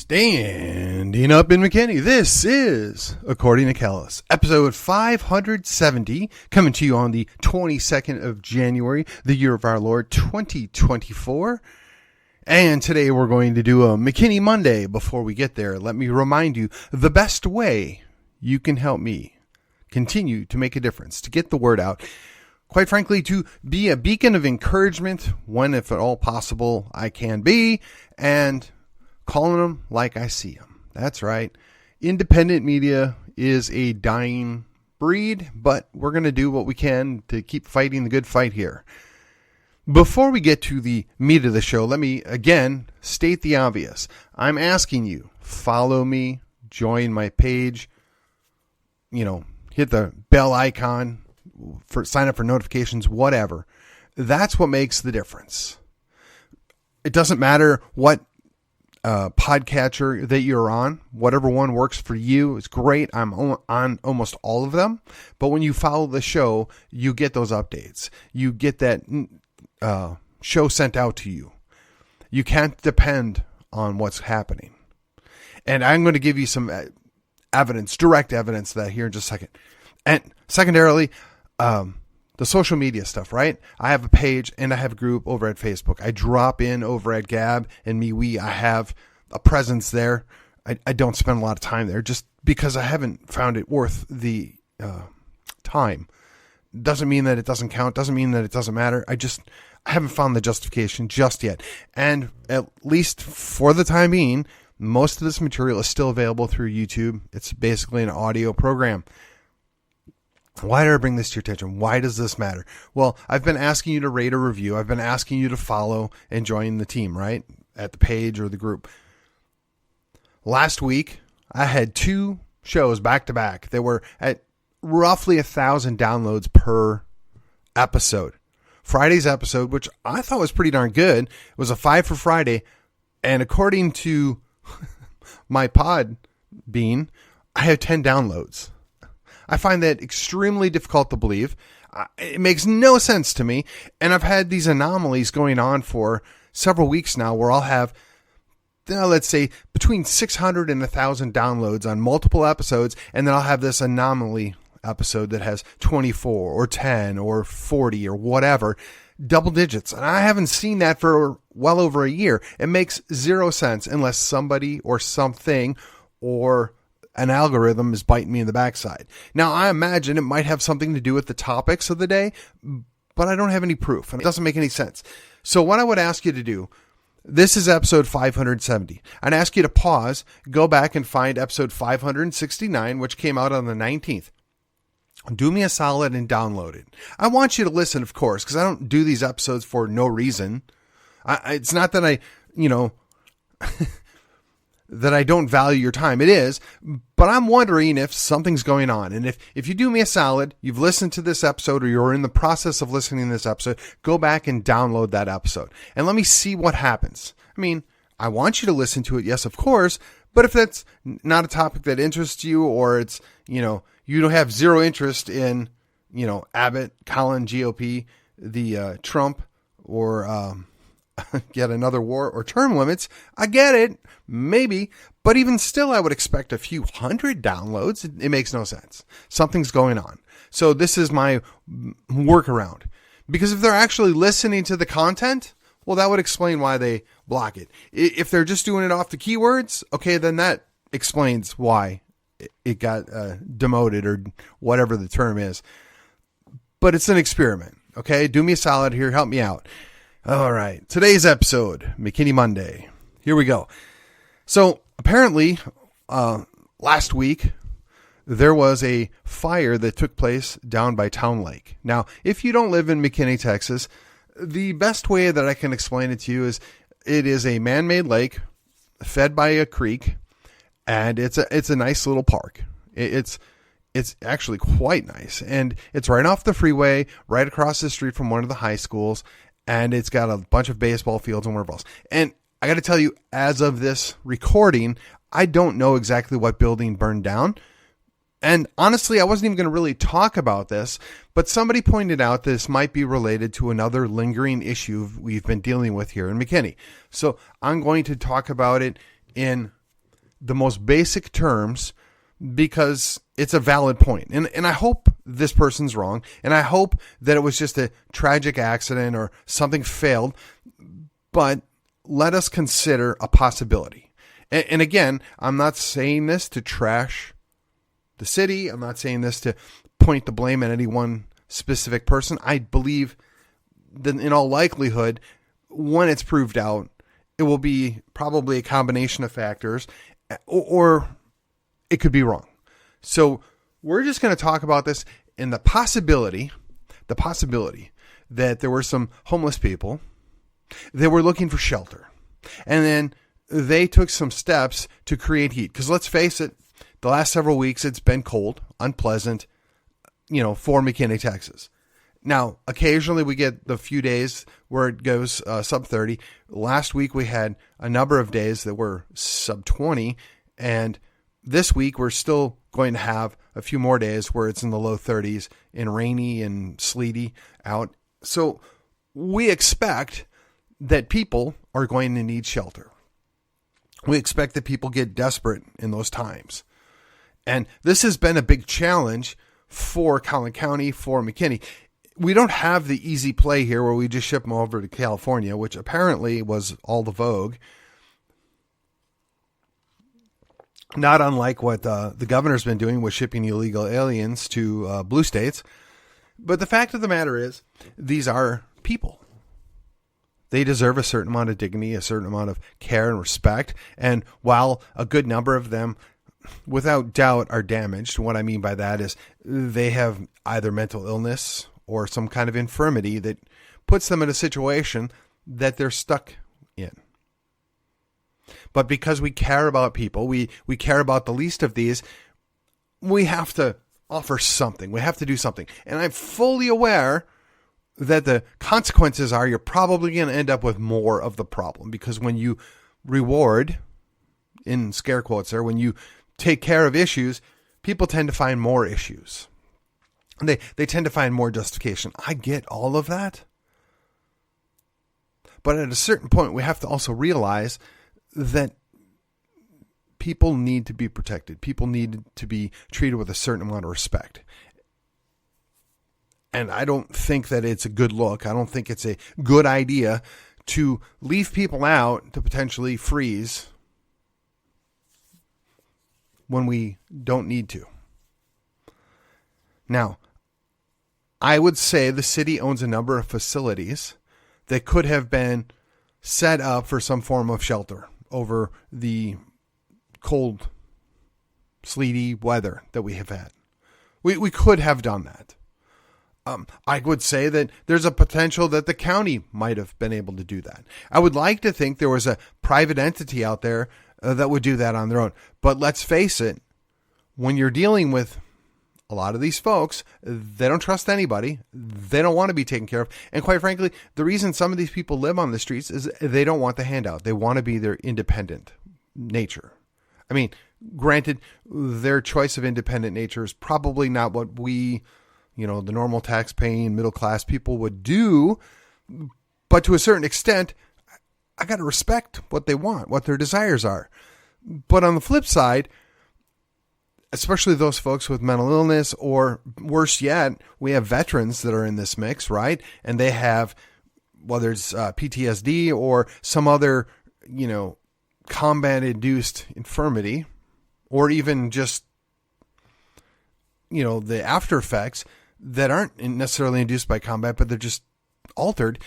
Standing up in McKinney, this is According to Kellis, episode 570, coming to you on the 22nd of January, the year of our Lord, 2024. And today we're going to do a McKinney Monday. Before we get there, let me remind you, the best way you can help me continue to make a difference, to get the word out, quite frankly, to be a beacon of encouragement when, if at all possible, I can be, and calling them like I see them. That's right. Independent media is a dying breed, but we're going to do what we can to keep fighting the good fight here. Before we get to the meat of the show, let me again state the obvious. I'm asking you, follow me, join my page, hit the bell icon, sign up for notifications, whatever. That's what makes the difference. It doesn't matter what podcatcher that you're on, whatever one works for you is great. I'm on almost all of them, but when you follow the show, you get those updates. You get that show sent out to you. You can't depend on what's happening. And I'm going to give you some evidence, direct evidence of that here in just a second. And secondarily, the social media stuff, right? I have a page and I have a group over at Facebook. I drop in over at Gab and MeWe. I have a presence there. I don't spend a lot of time there just because I haven't found it worth the time. Doesn't mean that it doesn't count. Doesn't mean that it doesn't matter. I haven't found the justification just yet. And at least for the time being, most of this material is still available through YouTube. It's basically an audio program. Why did I bring this to your attention? Why does this matter? Well, I've been asking you to rate or review. I've been asking you to follow and join the team, right? At the page or the group. Last week, I had 2 shows back to back that were at roughly 1,000 downloads per episode. Friday's episode, which I thought was pretty darn good, was a 5 for Friday. And according to my pod bean, I have 10 downloads. I find that extremely difficult to believe. It makes no sense to me. And I've had these anomalies going on for several weeks now where I'll have, let's say, between 600 and 1,000 downloads on multiple episodes. And then I'll have this anomaly episode that has 24 or 10 or 40 or whatever, double digits. And I haven't seen that for well over a year. It makes zero sense unless somebody or something or an algorithm is biting me in the backside. Now, I imagine it might have something to do with the topics of the day, but I don't have any proof. And it doesn't make any sense. So what I would ask you to do, this is episode 570. I'd ask you to pause, go back and find episode 569, which came out on the 19th. Do me a solid and download it. I want you to listen, of course, because I don't do these episodes for no reason. It's not that I that I don't value your time. It is, but I'm wondering if something's going on. And if you do me a solid, you've listened to this episode or you're in the process of listening to this episode, go back and download that episode and let me see what happens. I mean, I want you to listen to it. Yes, of course. But if that's not a topic that interests you, or it's, you don't have zero interest in, Abbott, Colin, GOP, the Trump, or yet another war or term limits, I get it, maybe, but even still, I would expect a few hundred downloads. It makes no sense. Something's going on. So this is my workaround, because if they're actually listening to the content, well, that would explain why they block it. If they're just doing it off the keywords, okay, then that explains why it got demoted or whatever the term is. But it's an experiment, okay? Do me a solid here. Help me out. All right. Today's episode, McKinney Monday. Here we go. So apparently, last week, there was a fire that took place down by Towne Lake. Now, if you don't live in McKinney, Texas, the best way that I can explain it to you is it is a man-made lake fed by a creek, and it's a nice little park. It's actually quite nice, and it's right off the freeway, right across the street from one of the high schools. And it's got a bunch of baseball fields and whatever else. And I got to tell you, as of this recording, I don't know exactly what building burned down. And honestly, I wasn't even going to really talk about this, but somebody pointed out this might be related to another lingering issue we've been dealing with here in McKinney. So I'm going to talk about it in the most basic terms because it's a valid point. And I hope this person's wrong. And I hope that it was just a tragic accident or something failed. But let us consider a possibility. And again, I'm not saying this to trash the city. I'm not saying this to point the blame at any one specific person. I believe that in all likelihood, when it's proved out, it will be probably a combination of factors, or it could be wrong. So we're just going to talk about this and the possibility that there were some homeless people that were looking for shelter. And then they took some steps to create heat. Because let's face it, the last several weeks it's been cold, unpleasant, for McKinney, Texas. Now, occasionally we get the few days where it goes sub 30. Last week we had a number of days that were sub 20. And this week we're still going to have a few more days where it's in the low 30s and rainy and sleety out. So we expect that people are going to need shelter. We expect that people get desperate in those times. And this has been a big challenge for Collin County, for McKinney. We don't have the easy play here where we just ship them over to California, which apparently was all the vogue. Not unlike what the governor's been doing with shipping illegal aliens to blue states. But the fact of the matter is, these are people. They deserve a certain amount of dignity, a certain amount of care and respect. And while a good number of them, without doubt, are damaged, what I mean by that is they have either mental illness or some kind of infirmity that puts them in a situation that they're stuck in. But because we care about people, we care about the least of these, we have to offer something. We have to do something. And I'm fully aware that the consequences are you're probably going to end up with more of the problem, because when you reward, in scare quotes there, when you take care of issues, people tend to find more issues. They tend to find more justification. I get all of that. But at a certain point, we have to also realize that people need to be protected. People need to be treated with a certain amount of respect. And I don't think that it's a good look. I don't think it's a good idea to leave people out to potentially freeze when we don't need to. Now, I would say the city owns a number of facilities that could have been set up for some form of shelter over the cold, sleety weather that we have had. We could have done that. I would say that there's a potential that the county might have been able to do that. I would like to think there was a private entity out there that would do that on their own. But let's face it, when you're dealing with a lot of these folks, they don't trust anybody. They don't want to be taken care of. And quite frankly, the reason some of these people live on the streets is they don't want the handout. They want to be their independent nature. I mean, granted, their choice of independent nature is probably not what we, the normal tax-paying middle-class people would do. But to a certain extent, I got to respect what they want, what their desires are. But on the flip side, especially those folks with mental illness, or worse yet, we have veterans that are in this mix, right? And they have, whether it's PTSD or some other, combat-induced infirmity, or even just, the after effects that aren't necessarily induced by combat, but they're just altered.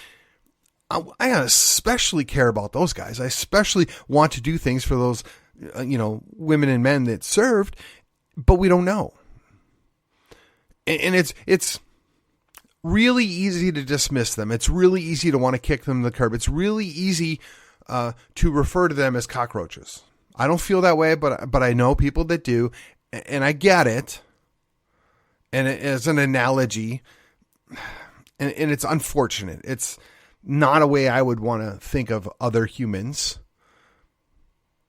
I especially care about those guys. I especially want to do things for those, women and men that served, but we don't know. And it's really easy to dismiss them. It's really easy to want to kick them to the curb. It's really easy to refer to them as cockroaches. I don't feel that way, but I know people that do, and I get it. And as an analogy, and it's unfortunate. It's not a way I would want to think of other humans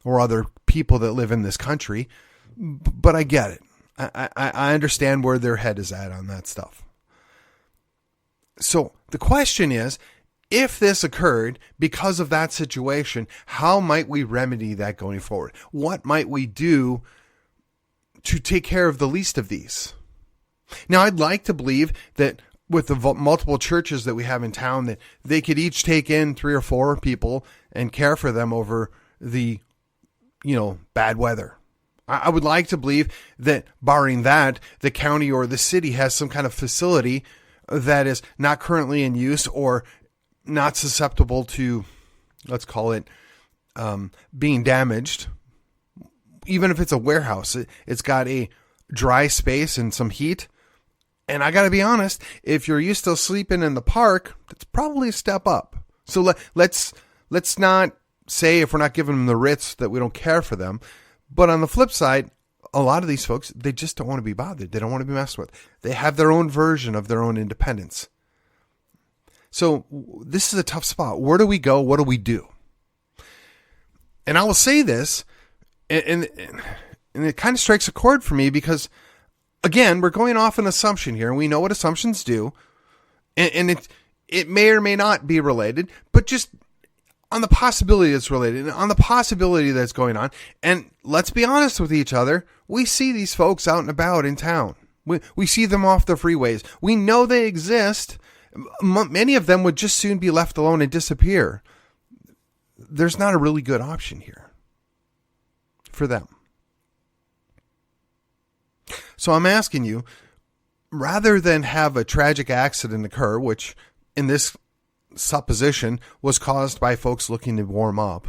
or other people that live in this country, but I get it. I understand where their head is at on that stuff. So the question is if this occurred because of that situation, how might we remedy that going forward? What might we do to take care of the least of these? Now, I'd like to believe that with the multiple churches that we have in town, that they could each take in 3 or 4 people and care for them over the, bad weather. I would like to believe that, barring that, the county or the city has some kind of facility that is not currently in use or not susceptible to, let's call it, being damaged. Even if it's a warehouse, it's got a dry space and some heat. And I got to be honest, if you're used to sleeping in the park, that's probably a step up. So let's not say, if we're not giving them the Ritz, that we don't care for them. But on the flip side, a lot of these folks, they just don't want to be bothered. They don't want to be messed with. They have their own version of their own independence. So this is a tough spot. Where do we go? What do we do? And I will say this, and it kind of strikes a chord for me because, again, we're going off an assumption here, and we know what assumptions do, and it may or may not be related, but just on the possibility it's related, and on the possibility that's going on. And let's be honest with each other, we see these folks out and about in town. We see them off the freeways. We know they exist. Many of them would just soon be left alone and disappear. There's not a really good option here for them. So I'm asking you, rather than have a tragic accident occur, which in this supposition was caused by folks looking to warm up,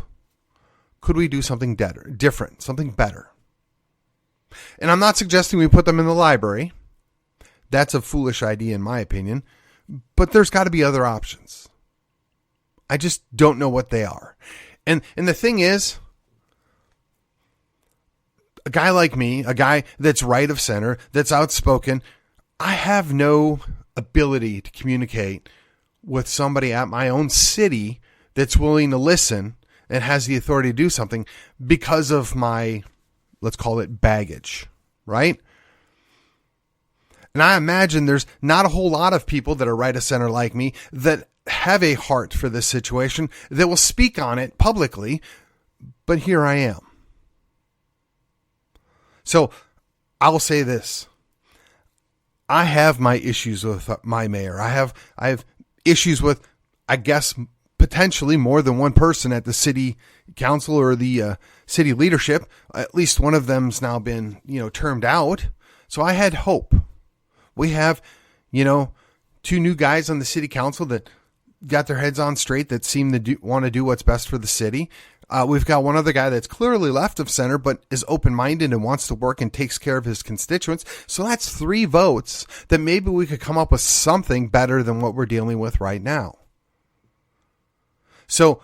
could we do something different, something better? And I'm not suggesting we put them in the library. That's a foolish idea in my opinion, but there's got to be other options. I just don't know what they are. And the thing is, a guy like me, a guy that's right of center, that's outspoken, I have no ability to communicate with somebody at my own city that's willing to listen and has the authority to do something because of my, let's call it, baggage, right? And I imagine there's not a whole lot of people that are right of center like me that have a heart for this situation, that will speak on it publicly, but here I am. So I'll say this. I have my issues with my mayor. I have issues with, I guess, potentially more than one person at the city council or the city leadership. At least one of them's now been, termed out. So I had hope. We have, 2 new guys on the city council that got their heads on straight, that seem to want to do what's best for the city. We've got one other guy that's clearly left of center, but is open-minded and wants to work and takes care of his constituents. So that's 3 votes that maybe we could come up with something better than what we're dealing with right now. So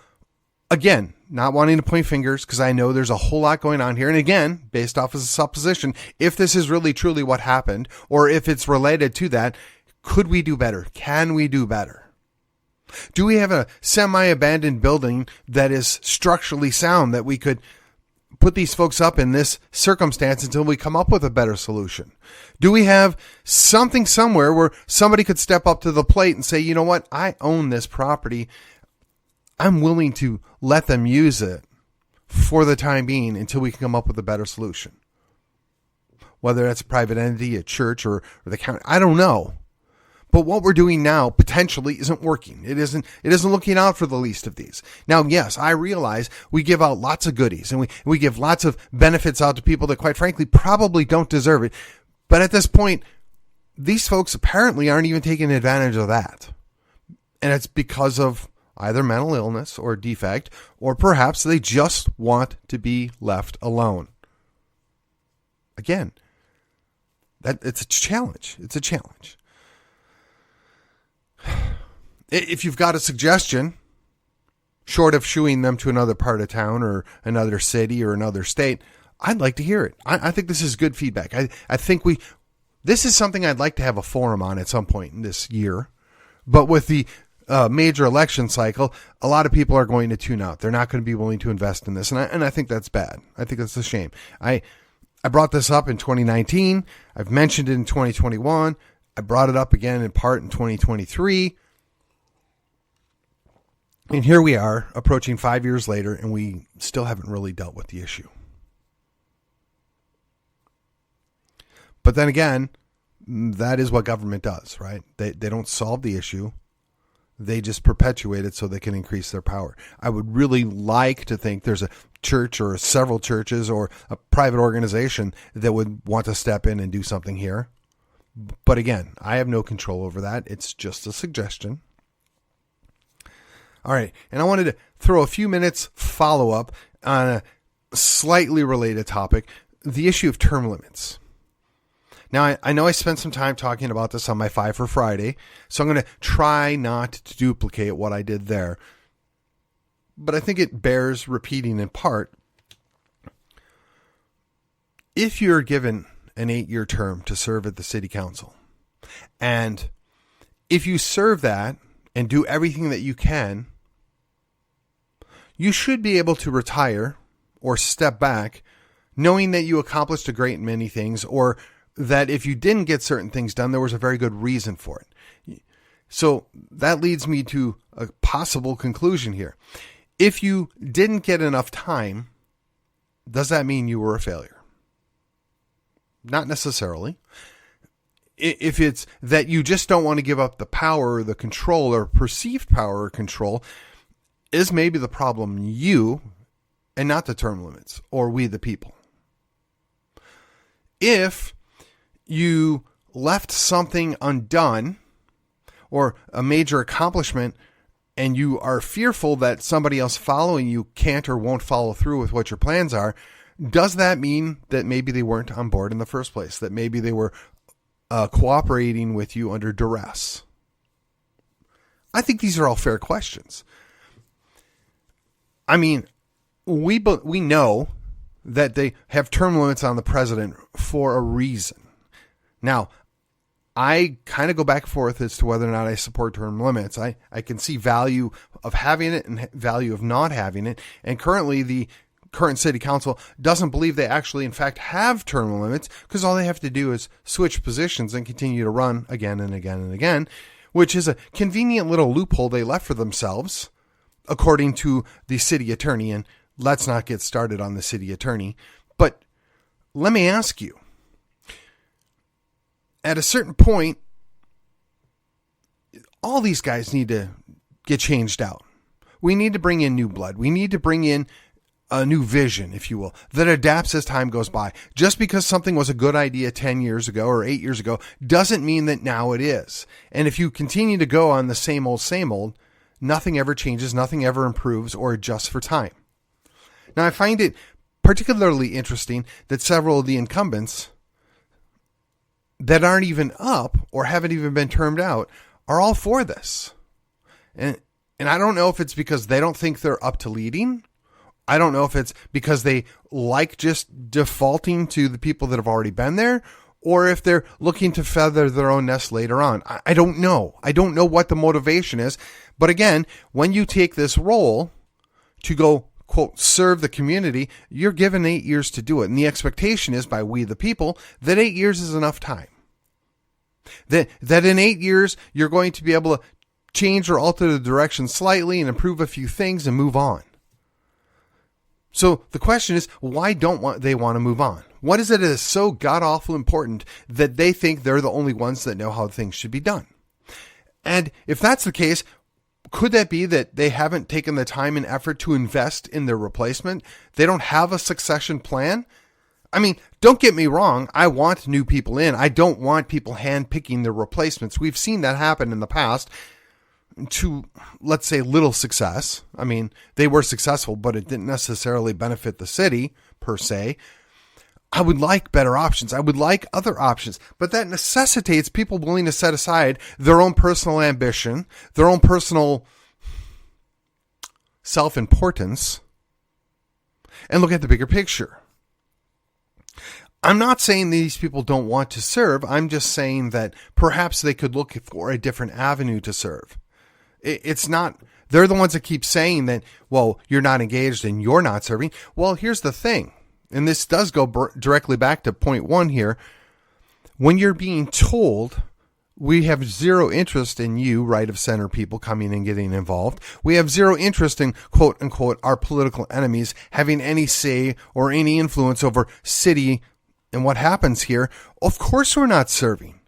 again, not wanting to point fingers, because I know there's a whole lot going on here. And again, based off of a supposition, if this is really truly what happened, or if it's related to that, could we do better? Can we do better? Do we have a semi-abandoned building that is structurally sound that we could put these folks up in this circumstance until we come up with a better solution? Do we have something somewhere where somebody could step up to the plate and say, you know what, I own this property. I'm willing to let them use it for the time being until we can come up with a better solution. Whether that's a private entity, a church, or the county, I don't know. But what we're doing now potentially isn't working. It isn't looking out for the least of these. Now, yes, I realize we give out lots of goodies and we give lots of benefits out to people that quite frankly probably don't deserve it. But at this point, these folks apparently aren't even taking advantage of that. And it's because of either mental illness or defect, or perhaps they just want to be left alone. Again, it's a challenge. It's a challenge. If you've got a suggestion, short of shooing them to another part of town or another city or another state, I'd like to hear it. I think this is good feedback. I think this is something I'd like to have a forum on at some point in this year. But with the major election cycle, a lot of people are going to tune out. They're not going to be willing to invest in this. And I think that's bad. I think that's a shame. I brought this up in 2019. I've mentioned it in 2021. I brought it up again in part in 2023. And here we are approaching 5 years later, and we still haven't really dealt with the issue. But then again, that is what government does, right? They don't solve the issue. They just perpetuate it so they can increase their power. I would really like to think there's a church or several churches or a private organization that would want to step in and do something here. But again, I have no control over that. It's just a suggestion. All right. And I wanted to throw a few minutes follow-up on a slightly related topic, the issue of term limits. Now, I know I spent some time talking about this on my 5 for Friday, so I'm going to try not to duplicate what I did there. But I think it bears repeating in part. If you're given an 8-year term to serve at the city council, and if you serve that and do everything that you can, you should be able to retire or step back knowing that you accomplished a great many things, or that if you didn't get certain things done, there was a very good reason for it. So that leads me to a possible conclusion here. If you didn't get enough time, does that mean you were a failure? Not necessarily. If it's that you just don't want to give up the power or the control or perceived power or control, is maybe the problem you and not the term limits or we the people. If you left something undone or a major accomplishment and you are fearful that somebody else following you can't or won't follow through with what your plans are, does that mean that maybe they weren't on board in the first place, that maybe they were cooperating with you under duress? I think these are all fair questions. I mean, we know that they have term limits on the president for a reason. Now, I kind of go back and forth as to whether or not I support term limits. I can see value of having it and value of not having it. And currently, the current city council doesn't believe they actually, in fact, have term limits, because all they have to do is switch positions and continue to run again and again and again, which is a convenient little loophole they left for themselves, according to the city attorney. And let's not get started on the city attorney. But let me ask you, at a certain point, all these guys need to get changed out. We need to bring in new blood. We need to bring in a new vision, if you will, that adapts as time goes by. Just because something was a good idea 10 years ago or 8 years ago doesn't mean that now it is. And if you continue to go on the same old, nothing ever changes, nothing ever improves or adjusts for time. Now, I find it particularly interesting that several of the incumbents that aren't even up or haven't even been termed out are all for this. And I don't know if it's because they don't think they're up to leading. I don't know if it's because they like just defaulting to the people that have already been there, or if they're looking to feather their own nest later on. I don't know. I don't know what the motivation is. But again, when you take this role to go, quote, serve the community, you're given 8 years to do it. And the expectation is by we the people that 8 years is enough time. That in 8 years, you're going to be able to change or alter the direction slightly and improve a few things and move on. So the question is, why don't they want to move on? What is it that is so god-awful important that they think they're the only ones that know how things should be done? And if that's the case, could that be that they haven't taken the time and effort to invest in their replacement? They don't have a succession plan? I mean, don't get me wrong. I want new people in. I don't want people handpicking their replacements. We've seen that happen in the past to, let's say, little success. I mean, they were successful, but it didn't necessarily benefit the city per se. I would like better options. I would like other options, but that necessitates people willing to set aside their own personal ambition, their own personal self-importance, and look at the bigger picture. I'm not saying these people don't want to serve. I'm just saying that perhaps they could look for a different avenue to serve. It's not, they're the ones that keep saying that, well, you're not engaged and you're not serving. Well, here's the thing. And this does go directly back to point one here. When you're being told We have zero interest in you, right of center people, coming and getting involved. We have zero interest in, quote unquote, our political enemies having any say or any influence over city and what happens here. Of course we're not serving.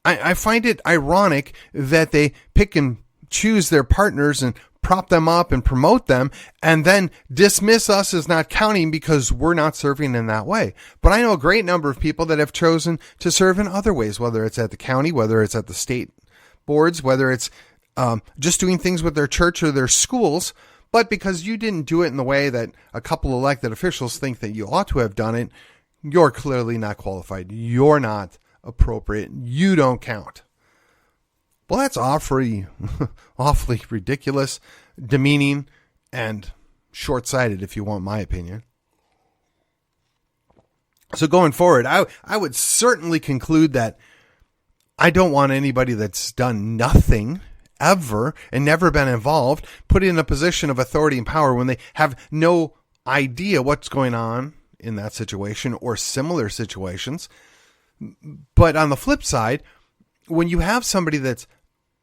I find it ironic that they pick and choose their partners and prop them up and promote them and then dismiss us as not counting because we're not serving in that way. But I know a great number of people that have chosen to serve in other ways, whether it's at the county, whether it's at the state boards, whether it's just doing things with their church or their schools. But because you didn't do it in the way that a couple elected officials think that you ought to have done it, you're clearly not qualified. You're not appropriate. You don't count. Well, that's awfully ridiculous, demeaning, and short-sighted, if you want my opinion. So going forward, I would certainly conclude that I don't want anybody that's done nothing ever and never been involved put in a position of authority and power when they have no idea what's going on in that situation or similar situations. But on the flip side, when you have somebody that's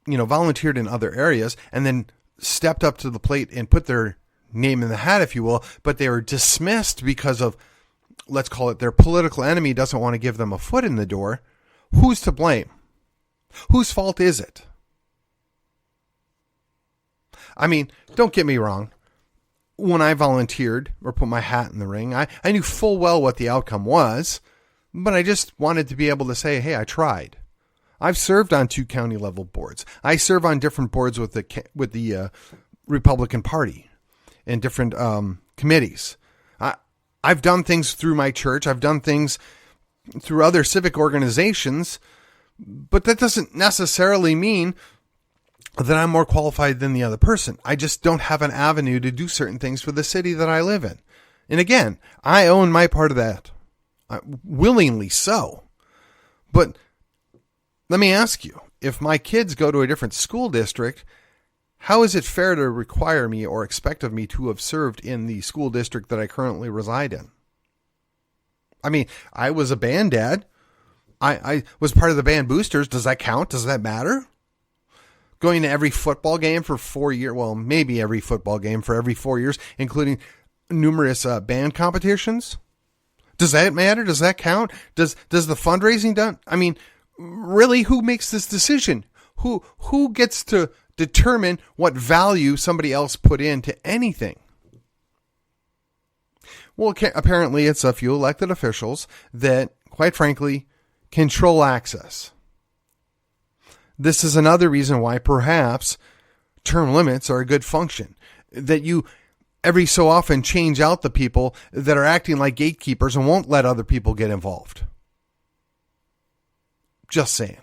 volunteered in other areas and then stepped up to the plate and put their name in the hat, if you will, but they were dismissed because of, let's call it, their political enemy doesn't want to give them a foot in the door, who's to blame? Whose fault is it? I mean, don't get me wrong. When I volunteered or put my hat in the ring, I knew full well what the outcome was, but I just wanted to be able to say, hey, I tried. I've served on 2 county level boards. I serve on different boards with the Republican Party and different committees. I've done things through my church. I've done things through other civic organizations, but that doesn't necessarily mean that I'm more qualified than the other person. I just don't have an avenue to do certain things for the city that I live in. And again, I own my part of that, willingly so. But let me ask you, if my kids go to a different school district, how is it fair to require me or expect of me to have served in the school district that I currently reside in? I mean, I was a band dad. I was part of the band boosters. Does that count? Does that matter? Going to every football game for 4 years, well, maybe every football game for every 4 years, including numerous band competitions. Does that matter? Does that count? Does the fundraising done? I mean, really, who makes this decision? Who gets to determine what value somebody else put into anything? Well, apparently it's a few elected officials that, quite frankly, control access. This is another reason why perhaps term limits are a good function. That you every so often change out the people that are acting like gatekeepers and won't let other people get involved. Just saying.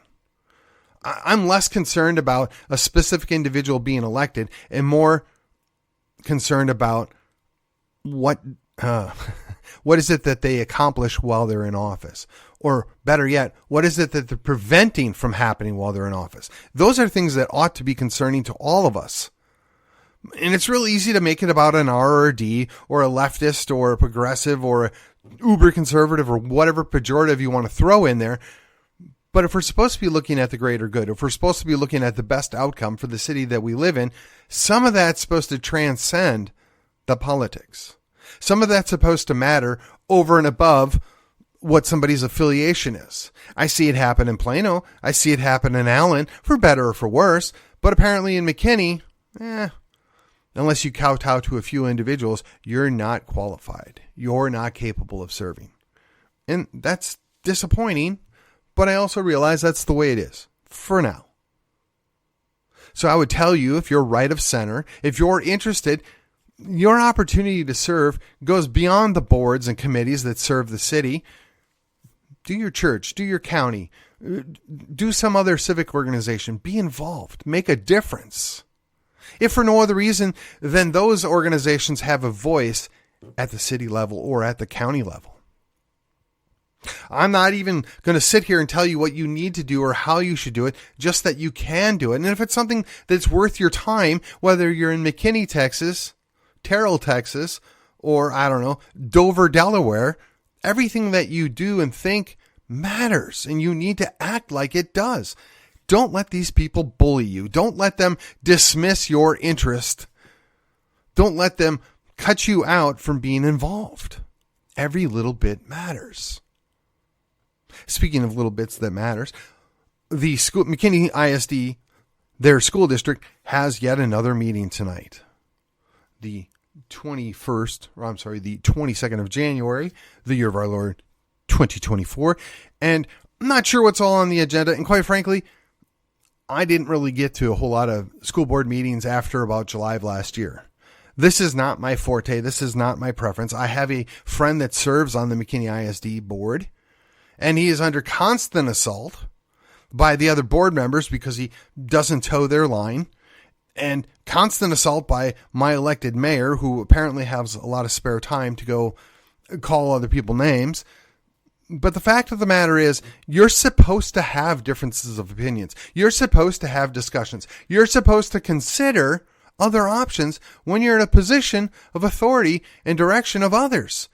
I'm less concerned about a specific individual being elected and more concerned about what is it that they accomplish while they're in office? Or better yet, what is it that they're preventing from happening while they're in office? Those are things that ought to be concerning to all of us. And it's real easy to make it about an R or a D or a leftist or a progressive or a uber conservative or whatever pejorative you want to throw in there. But if we're supposed to be looking at the greater good, if we're supposed to be looking at the best outcome for the city that we live in, some of that's supposed to transcend the politics. Some of that's supposed to matter over and above what somebody's affiliation is. I see it happen in Plano. I see it happen in Allen, for better or for worse. But apparently in McKinney, unless you kowtow to a few individuals, you're not qualified. You're not capable of serving. And that's disappointing. But I also realize that's the way it is for now. So I would tell you, if you're right of center, if you're interested, your opportunity to serve goes beyond the boards and committees that serve the city. Do your church, do your county, do some other civic organization. Be involved. Make a difference. If for no other reason, then those organizations have a voice at the city level or at the county level. I'm not even going to sit here and tell you what you need to do or how you should do it, just that you can do it. And if it's something that's worth your time, whether you're in McKinney, Texas, Terrell, Texas, or I don't know, Dover, Delaware, everything that you do and think matters, and you need to act like it does. Don't let these people bully you. Don't let them dismiss your interest. Don't let them cut you out from being involved. Every little bit matters. Speaking of little bits that matters, the school, McKinney ISD, their school district, has yet another meeting tonight. The 22nd of January, the year of our Lord, 2024. And I'm not sure what's all on the agenda. And quite frankly, I didn't really get to a whole lot of school board meetings after about July of last year. This is not my forte. This is not my preference. I have a friend that serves on the McKinney ISD board, and he is under constant assault by the other board members because he doesn't toe their line, and constant assault by my elected mayor, who apparently has a lot of spare time to go call other people names. But the fact of the matter is, you're supposed to have differences of opinions. You're supposed to have discussions. You're supposed to consider other options when you're in a position of authority and direction of others.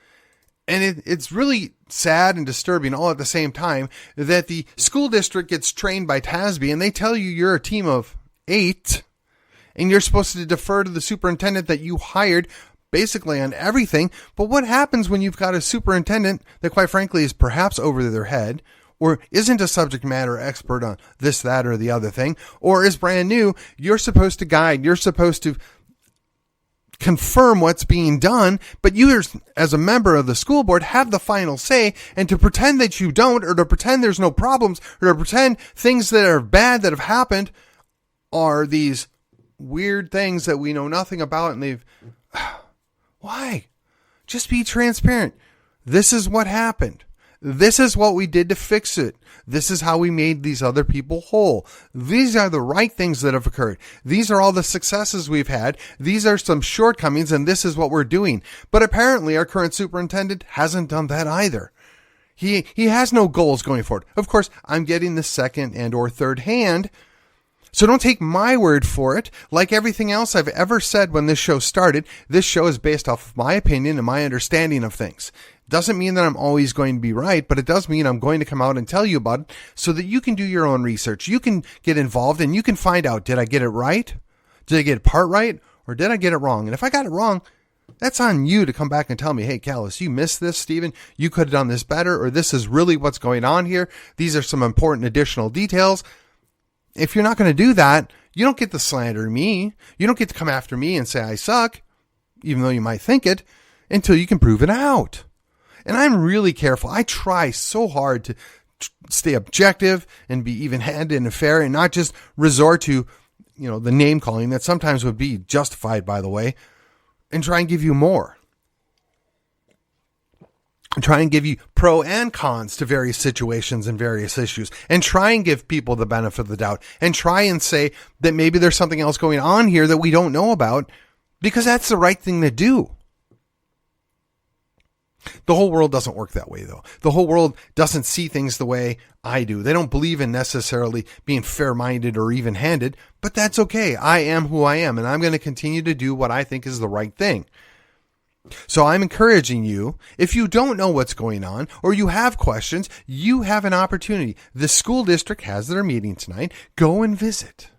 And it's really sad and disturbing all at the same time that the school district gets trained by TASB and they tell you you're a team of 8 and you're supposed to defer to the superintendent that you hired basically on everything. But what happens when you've got a superintendent that quite frankly is perhaps over their head, or isn't a subject matter expert on this, that, or the other thing, or is brand new? You're supposed to guide. You're supposed to confirm what's being done, but you as a member of the school board have the final say, and to pretend that you don't, or to pretend there's no problems, or to pretend things that are bad that have happened are these weird things that we know nothing about, and they've... Why? Just be transparent. This is what happened. This is what we did to fix it. This is how we made these other people whole. These are the right things that have occurred. These are all the successes we've had. These are some shortcomings, and this is what we're doing. But apparently our current superintendent hasn't done that either. He has no goals going forward. Of course, I'm getting the second and or third hand, so don't take my word for it. Like everything else I've ever said when this show started, this show is based off of my opinion and my understanding of things. Doesn't mean that I'm always going to be right, but it does mean I'm going to come out and tell you about it so that you can do your own research. You can get involved and you can find out, did I get it right? Did I get part right? Or did I get it wrong? And if I got it wrong, that's on you to come back and tell me, hey, Callis, you missed this, Stephen. You could have done this better, or this is really what's going on here. These are some important additional details. If you're not going to do that, you don't get to slander me. You don't get to come after me and say I suck, even though you might think it, until you can prove it out. And I'm really careful. I try so hard to stay objective and be even-handed and fair and not just resort to, the name calling that sometimes would be justified, by the way, and try and give you more. And try and give you pro and cons to various situations and various issues, and try and give people the benefit of the doubt, and try and say that maybe there's something else going on here that we don't know about, because that's the right thing to do. The whole world doesn't work that way, though. The whole world doesn't see things the way I do. They don't believe in necessarily being fair-minded or even-handed, but that's okay. I am who I am, and I'm going to continue to do what I think is the right thing. So I'm encouraging you, if you don't know what's going on or you have questions, you have an opportunity. The school district has their meeting tonight. Go and visit.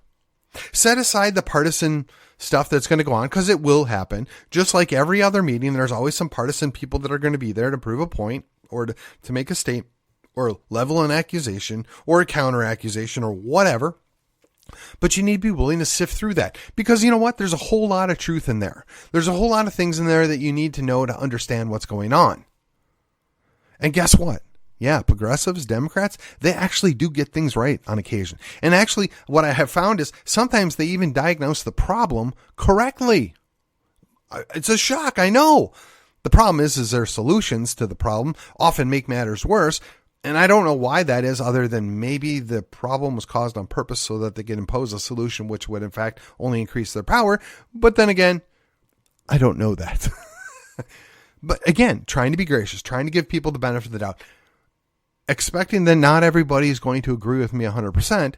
Set aside the partisan stuff that's going to go on, because it will happen. Just like every other meeting, there's always some partisan people that are going to be there to prove a point or to make a statement or level an accusation or a counter accusation or whatever. But you need to be willing to sift through that, because you know what? There's a whole lot of truth in there. There's a whole lot of things in there that you need to know to understand what's going on. And guess what? Yeah, progressives, Democrats, they actually do get things right on occasion. And actually, what I have found is sometimes they even diagnose the problem correctly. It's a shock, I know. The problem is their solutions to the problem often make matters worse. And I don't know why that is, other than maybe the problem was caused on purpose so that they can impose a solution which would, in fact, only increase their power. But then again, I don't know that. But again, trying to be gracious, trying to give people the benefit of the doubt, expecting that not everybody is going to agree with me 100%,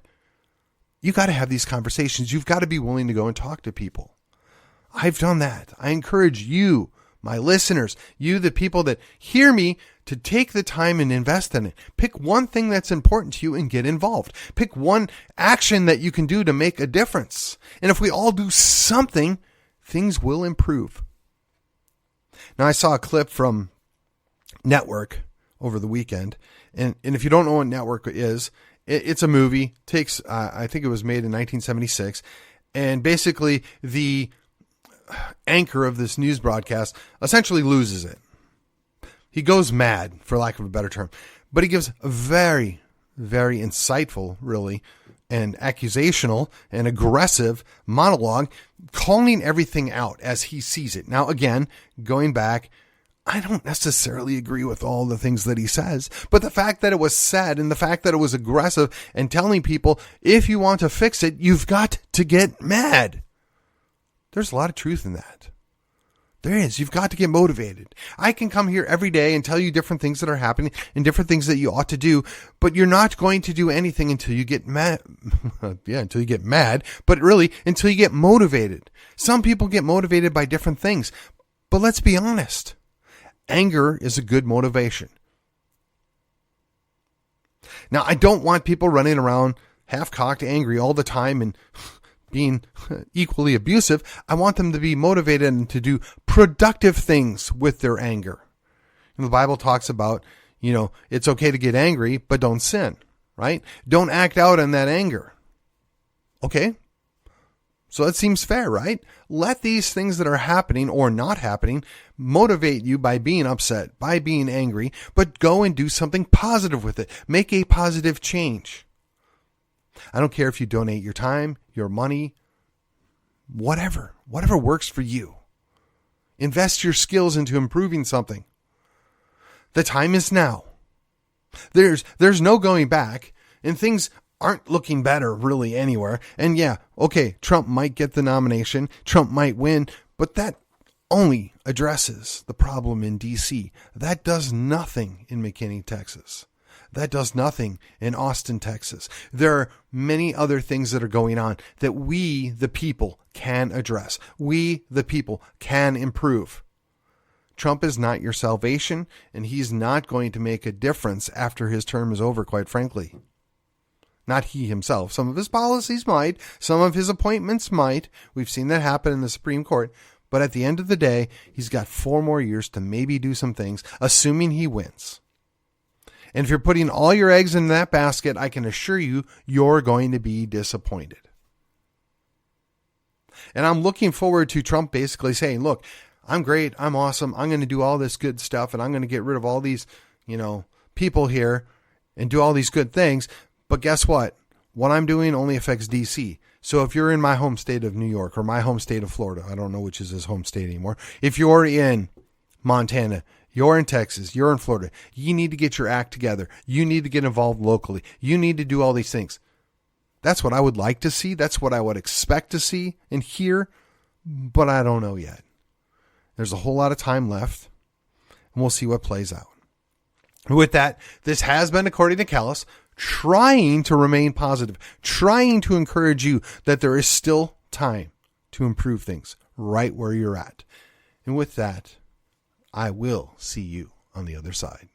you got to have these conversations. You've got to be willing to go and talk to people. I've done that. I encourage you, my listeners, you, the people that hear me, to take the time and invest in it. Pick one thing that's important to you and get involved. Pick one action that you can do to make a difference. And if we all do something, things will improve. Now, I saw a clip from Network over the weekend. And if you don't know what Network is, it's a movie. Takes I think it was made in 1976. And basically, the anchor of this news broadcast essentially loses it. He goes mad, for lack of a better term. But he gives a very, very insightful, really, and accusational and aggressive monologue, calling everything out as he sees it. Now, again, going back, I don't necessarily agree with all the things that he says, but the fact that it was said and the fact that it was aggressive and telling people, if you want to fix it, you've got to get mad. There's a lot of truth in that. There is. You've got to get motivated. I can come here every day and tell you different things that are happening and different things that you ought to do, but you're not going to do anything until you get mad. Until you get mad, but really until you get motivated. Some people get motivated by different things, but let's be honest. Anger is a good motivation. Now, I don't want people running around half-cocked, angry all the time and being equally abusive. I want them to be motivated and to do productive things with their anger. And the Bible talks about, it's okay to get angry, but don't sin, right? Don't act out on that anger. Okay? So that seems fair, right? Let these things that are happening or not happening motivate you by being upset, by being angry, but go and do something positive with it. Make a positive change. I don't care if you donate your time, your money, whatever works for you. Invest your skills into improving something. The time is now. There's no going back, and things aren't looking better really anywhere. And yeah, okay, Trump might get the nomination, Trump might win, but that only addresses the problem in D.C. That does nothing in McKinney, Texas. That does nothing in Austin, Texas. There are many other things that are going on that we, the people, can address. We, the people, can improve. Trump is not your salvation, and he's not going to make a difference after his term is over, quite frankly. Not he himself. Some of his policies might. Some of his appointments might. We've seen that happen in the Supreme Court. But at the end of the day, he's got 4 more years to maybe do some things, assuming he wins. And if you're putting all your eggs in that basket, I can assure you, you're going to be disappointed. And I'm looking forward to Trump basically saying, look, I'm great. I'm awesome. I'm going to do all this good stuff, and I'm going to get rid of all these, people here and do all these good things. But guess what? What I'm doing only affects D.C. So if you're in my home state of New York or my home state of Florida, I don't know which is his home state anymore. If you're in Montana, you're in Texas, you're in Florida, you need to get your act together. You need to get involved locally. You need to do all these things. That's what I would like to see. That's what I would expect to see and hear, but I don't know yet. There's a whole lot of time left, and we'll see what plays out. With that, this has been According to Callus, trying to remain positive, trying to encourage you that there is still time to improve things right where you're at. And with that, I will see you on the other side.